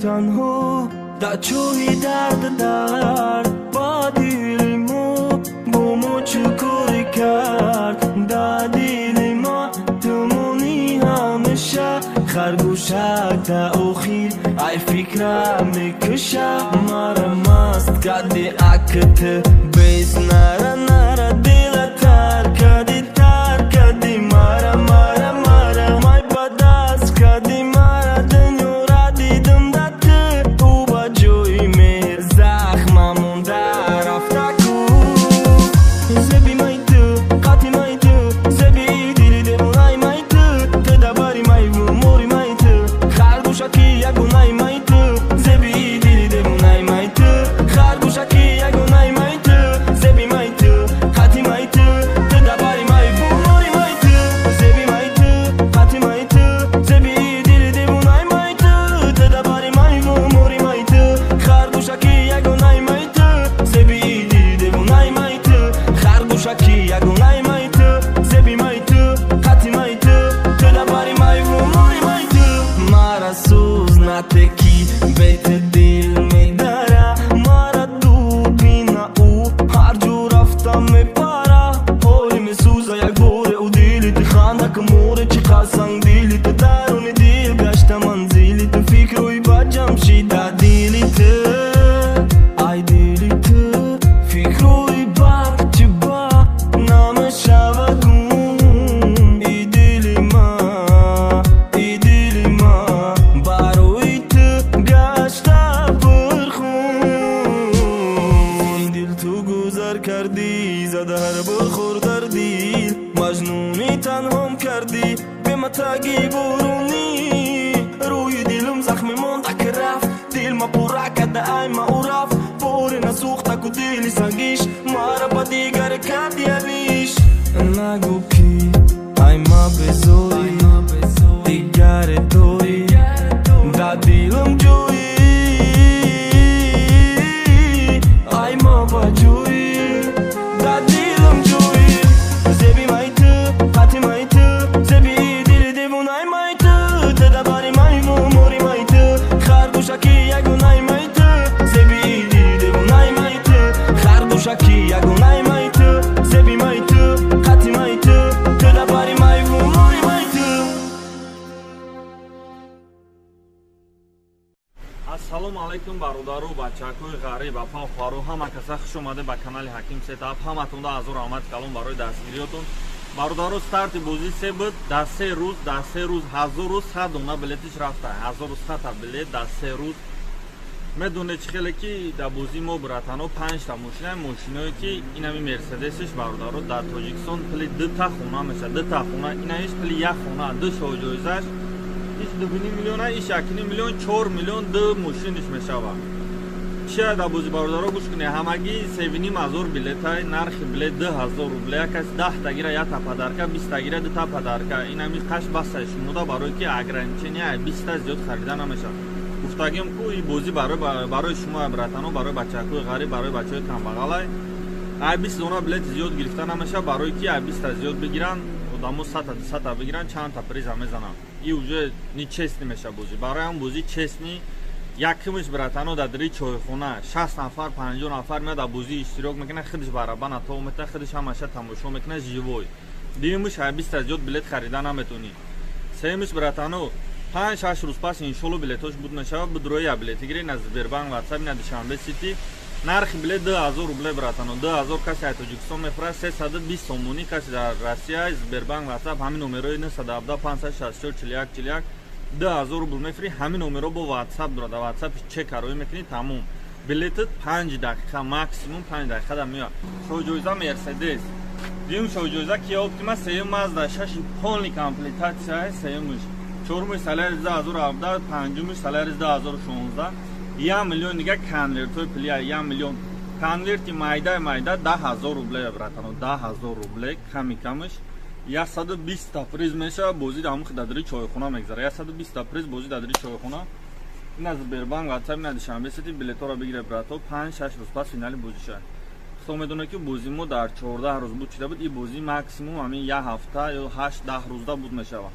تنها در چوی درد در با دل ما با ما چکاری کرد در دل ما تمونی همیشه خرگوشک تا آخر ای فکرم میکشه مرا مست کردی اکت بیس نره نره دل تر کردی مرا مای با دست کردی مرا دنیا را دیدم Ассалому алайкум бародару бачакои ғариб апам фару ҳама каса хуш омада ба канали Ҳаким Сетап ҳаматонда азур омад калон барои дастгириётон бародару старти бозӣ се буд дар се рӯз 1100 дона билетиш рафта 1100 билет дар се рӯз медонед чӣ хеле ки дар бозӣ мо буратано 5 та мошиное ки инами мерседесиш бародару дар Тоҷикистон пили 2 та хона меша 2 та хона инаиш пили 1 хона 2 шоҳҷоизаш иш 2 миллиона иш 1 миллион 4 миллион 2 мошиниш мешава чия дар бозӣ бародару гӯш кунед ҳамагӣ 3,5 билетай нархи билет 2000 рубле кас 10 тагира 1 та падарка 20 тагира 2 та падарка инами қаш басаи шумода барое ки ограничения 20 та зиёд харида намешавад гуфтагим ку ин бозӣ барои шумо братано барои бачакои ғариб барои бачаҳои камбағалай ай 20 дона билет зиёд гирифта намешавад барое ки ай 20 та зиёд бигиранд одамо 100 та 200 та бигиранд чанд та приза мезананд ин уже нечестни мешавад бозӣ барои ҳам бозӣ честни якимиш братано дар дили чойхона 60 нафар 50 нафар меяд дар бозӣ иштирок мекунад худиш барабан атоқ метавонад худиш ҳамаша тамошо мекунад живой дуюмиш ай 20 та зиёд билет харида наметавонӣ сеюмиш братано 5-6 рӯз пас иншолло билетош буд мешавад будрои я билети гиред на Сбербанк WhatsApp на Душанбе Сити нархи билет 2000 рубле братано 2000 каси ай Тоҷикистон мефурад 320 сомонӣ каси дар Россия Сбербанк WhatsApp ҳамин номерои 917 564 41 41 2000 рубл мефурӣ ҳамин номеро бо WhatsApp дорад дар WhatsApp чек кароӣ мекунӣ тамом билетит 5 дақиқа максимум 5 дақиқа дар меояд шоҳҷоиза Мерседес дуюм шоҳҷоиза Kia Optima сеюм Mazda 6 полни комплектатсия сеюмиш чорумиш Solaris 2017 панҷумиш Solaris 2016 1 миллион дига конвертои плия 1 миллион конверти майда 10000 рубле братано 10000 рубле ками камиш 120 та приз мешава бозӣ дар дадри чойхона мегзара. 120 та приз бозӣ дадри чойхона. ин аз Сбербанк WhatsApp на дишанбе сети билетора бигире брато 5-6 рӯз пас финали бозӣ шуда. То медонед ки бозӣ мо дар 14 рӯз буд чида буд. ин бозӣ максимум ҳамин 1 ҳафта ё 8-10 рӯзда буд мешава.